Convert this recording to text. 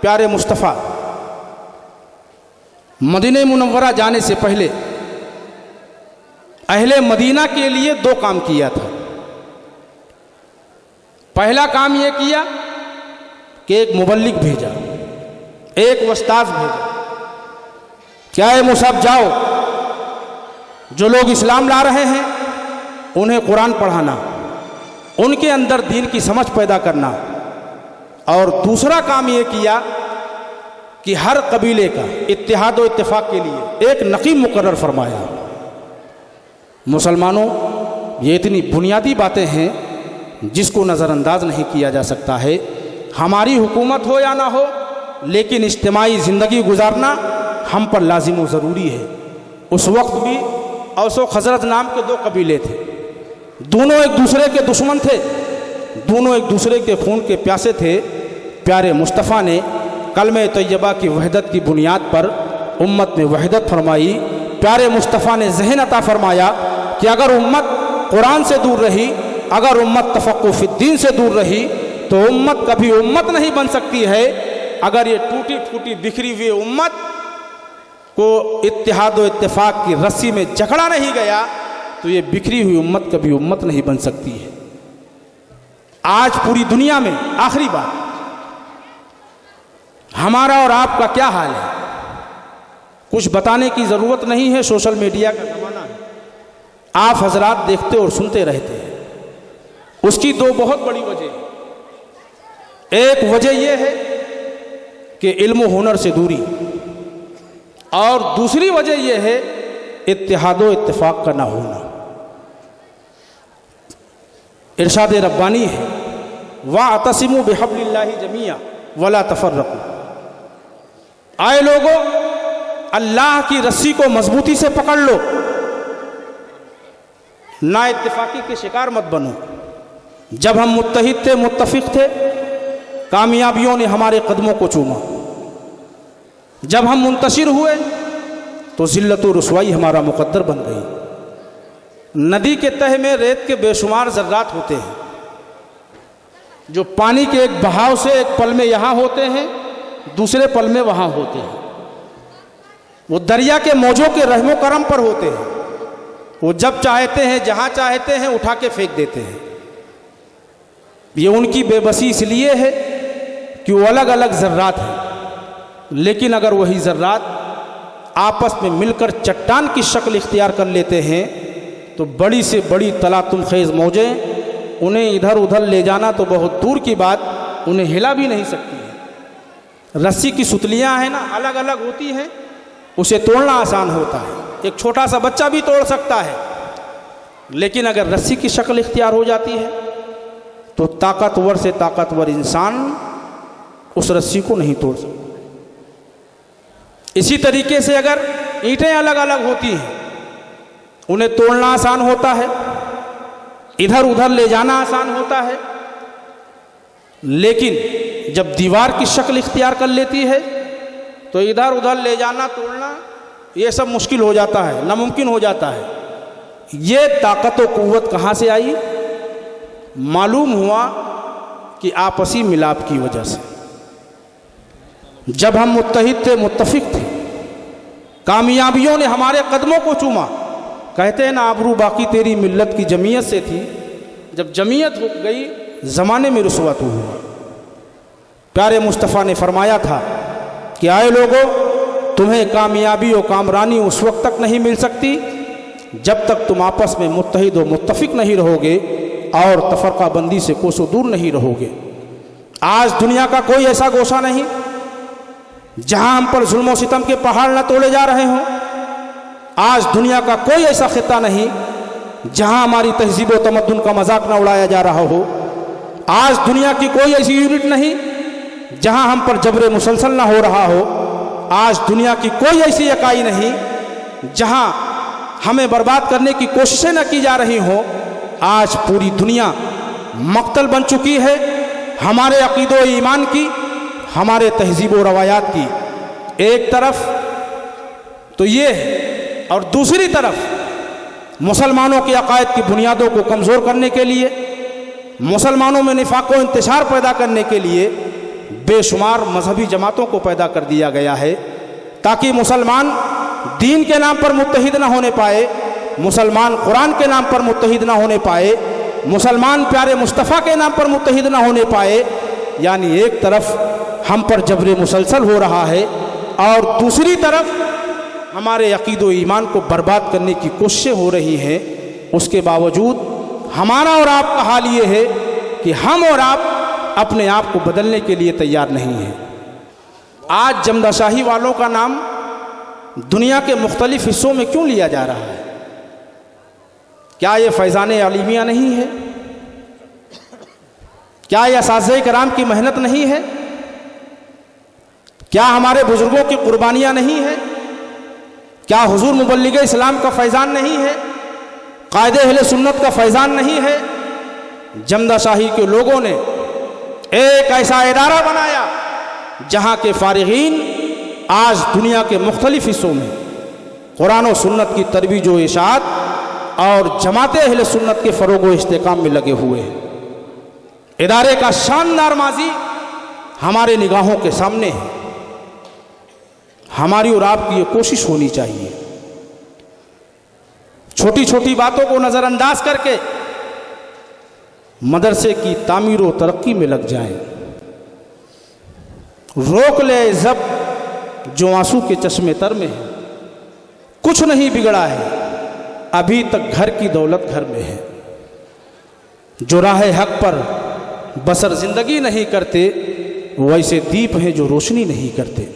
پیارے مصطفیٰ مدینہ منورہ جانے سے پہلے اہل مدینہ کے لیے 2 کام کیا تھا۔ پہلا کام یہ کیا کہ ایک مبلغ بھیجا، ایک استاذ بھیجا، کیا اے مصعب جاؤ جو لوگ اسلام لا رہے ہیں انہیں قرآن پڑھانا، ان کے اندر دین کی سمجھ پیدا کرنا۔ اور دوسرا کام یہ کیا کہ ہر قبیلے کا اتحاد و اتفاق کے لیے ایک نقیب مقرر فرمایا۔ مسلمانوں، یہ اتنی بنیادی باتیں ہیں جس کو نظر انداز نہیں کیا جا سکتا ہے۔ ہماری حکومت ہو یا نہ ہو، لیکن اجتماعی زندگی گزارنا ہم پر لازم و ضروری ہے۔ اس وقت بھی اوس و خزرج نام کے 2 قبیلے تھے، دونوں ایک دوسرے کے دشمن تھے، دونوں ایک دوسرے کے خون کے پیاسے تھے۔ پیارے مصطفیٰ نے کلمہ طیبہ کی وحدت کی بنیاد پر امت میں وحدت فرمائی۔ پیارے مصطفیٰ نے ذہن عطا فرمایا کہ اگر امت قرآن سے دور رہی، اگر امت تفقہ فی الدین سے دور رہی تو امت کبھی امت نہیں بن سکتی ہے۔ اگر یہ ٹوٹی پھوٹی بکھری ہوئی امت کو اتحاد و اتفاق کی رسی میں جکڑا نہیں گیا تو یہ بکھری ہوئی امت کبھی امت نہیں بن سکتی ہے۔ آج پوری دنیا میں آخری بات، ہمارا اور آپ کا کیا حال ہے؟ کچھ بتانے کی ضرورت نہیں ہے، سوشل میڈیا کا زمانہ ہے، آپ حضرات دیکھتے اور سنتے رہتے ہیں۔ اس کی 2 بہت بڑی وجہ ہیں۔ ایک وجہ یہ ہے کہ علم و ہنر سے دوری، اور دوسری وجہ یہ ہے اتحاد و اتفاق کا نہ ہونا۔ ارشاد ربانی ہے وَاعْتَصِمُوا بِحَبْلِ اللَّهِ جَمِيعًا وَلَا تَفَرَّقُوا۔ آئے لوگو، اللہ کی رسی کو مضبوطی سے پکڑ لو، نا اتفاقی کے شکار مت بنو۔ جب ہم متحد تھے، متفق تھے، کامیابیوں نے ہمارے قدموں کو چوما۔ جب ہم منتشر ہوئے تو ذلت و رسوائی ہمارا مقدر بن گئی۔ ندی کے تہہ میں ریت کے بے شمار ذرات ہوتے ہیں جو پانی کے ایک بہاؤ سے ایک پل میں یہاں ہوتے ہیں، دوسرے پل میں وہاں ہوتے ہیں۔ وہ دریا کے موجوں کے رحم و کرم پر ہوتے ہیں، وہ جب چاہتے ہیں جہاں چاہتے ہیں اٹھا کے پھینک دیتے ہیں۔ یہ ان کی بے بسی اس لیے ہے کہ وہ الگ الگ ذرات ہیں، لیکن اگر وہی ذرات آپس میں مل کر چٹان کی شکل اختیار کر لیتے ہیں تو بڑی سے بڑی تلاطم خیز موجیں انہیں ادھر ادھر لے جانا تو بہت دور کی بات، انہیں ہلا بھی نہیں سکتی ہے۔ رسی کی ستلیاں ہیں نا، الگ الگ ہوتی ہیں، اسے توڑنا آسان ہوتا ہے، ایک چھوٹا سا بچہ بھی توڑ سکتا ہے، لیکن اگر رسی کی شکل اختیار ہو جاتی ہے تو طاقتور سے طاقتور انسان اس رسی کو نہیں توڑ سکتا۔ اسی طریقے سے اگر اینٹیں الگ الگ ہوتی ہیں، انہیں توڑنا آسان ہوتا ہے، ادھر ادھر لے جانا آسان ہوتا ہے، لیکن جب دیوار کی شکل اختیار کر لیتی ہے تو ادھر ادھر لے جانا توڑنا یہ سب مشکل ہو جاتا ہے، ناممکن ہو جاتا ہے۔ یہ طاقت و قوت کہاں سے آئی؟ معلوم ہوا کہ آپسی ملاپ کی وجہ سے۔ جب ہم متحد تھے، متفق تھے، کامیابیوں نے ہمارے قدموں کو چوما۔ کہتے ہیں نا، آبرو باقی تیری ملت کی جمعیت سے تھی، جب جمعیت ہو گئی زمانے میں رسوا تو ہوا۔ پیارے مصطفیٰ نے فرمایا تھا کہ آئے لوگو، تمہیں کامیابی و کامرانی اس وقت تک نہیں مل سکتی جب تک تم آپس میں متحد و متفق نہیں رہو گے اور تفرقہ بندی سے کوسوں دور نہیں رہو گے۔ آج دنیا کا کوئی ایسا گوشہ نہیں جہاں ہم پر ظلم و ستم کے پہاڑ نہ توڑے جا رہے ہوں۔ آج دنیا کا کوئی ایسا خطہ نہیں جہاں ہماری تہذیب و تمدن کا مذاق نہ اڑایا جا رہا ہو۔ آج دنیا کی کوئی ایسی یونٹ نہیں جہاں ہم پر جبر مسلسل نہ ہو رہا ہو۔ آج دنیا کی کوئی ایسی اکائی نہیں جہاں ہمیں برباد کرنے کی کوششیں نہ کی جا رہی ہوں۔ آج پوری دنیا مقتل بن چکی ہے ہمارے عقید و ایمان کی، ہمارے تہذیب و روایات کی۔ ایک طرف تو یہ ہے، اور دوسری طرف مسلمانوں کے عقائد کی بنیادوں کو کمزور کرنے کے لیے، مسلمانوں میں نفاق و انتشار پیدا کرنے کے لیے بے شمار مذہبی جماعتوں کو پیدا کر دیا گیا ہے تاکہ مسلمان دین کے نام پر متحد نہ ہونے پائے، مسلمان قرآن کے نام پر متحد نہ ہونے پائے، مسلمان پیارے مصطفیٰ کے نام پر متحد نہ ہونے پائے۔ یعنی ایک طرف ہم پر جبر مسلسل ہو رہا ہے اور دوسری طرف ہمارے عقید و ایمان کو برباد کرنے کی کوششیں ہو رہی ہیں۔ اس کے باوجود ہمارا اور آپ کا حال یہ ہے کہ ہم اور آپ اپنے آپ کو بدلنے کے لیے تیار نہیں ہیں۔ آج جمدہ شاہی والوں کا نام دنیا کے مختلف حصوں میں کیوں لیا جا رہا ہے؟ کیا یہ فیضان علیمیہ نہیں ہے؟ کیا یہ اساتذہ کرام کی محنت نہیں ہے؟ کیا ہمارے بزرگوں کی قربانیاں نہیں ہیں؟ کیا حضور مبلغ اسلام کا فیضان نہیں ہے؟ قائد اہل سنت کا فیضان نہیں ہے؟ جمدہ شاہی کے لوگوں نے ایک ایسا ادارہ بنایا جہاں کے فارغین آج دنیا کے مختلف حصوں میں قرآن و سنت کی ترویج و اشاعت اور جماعت اہل سنت کے فروغ و استحکام میں لگے ہوئے ہیں۔ ادارے کا شاندار ماضی ہمارے نگاہوں کے سامنے ہے۔ ہماری اور آپ کی یہ کوشش ہونی چاہیے چھوٹی چھوٹی باتوں کو نظر انداز کر کے مدرسے کی تعمیر و ترقی میں لگ جائیں۔ روک لے زب جو آنسو کے چشمے تر میں ہے، کچھ نہیں بگڑا ہے ابھی تک گھر کی دولت گھر میں ہے۔ جو راہ حق پر بسر زندگی نہیں کرتے ویسے دیپ ہیں جو روشنی نہیں کرتے۔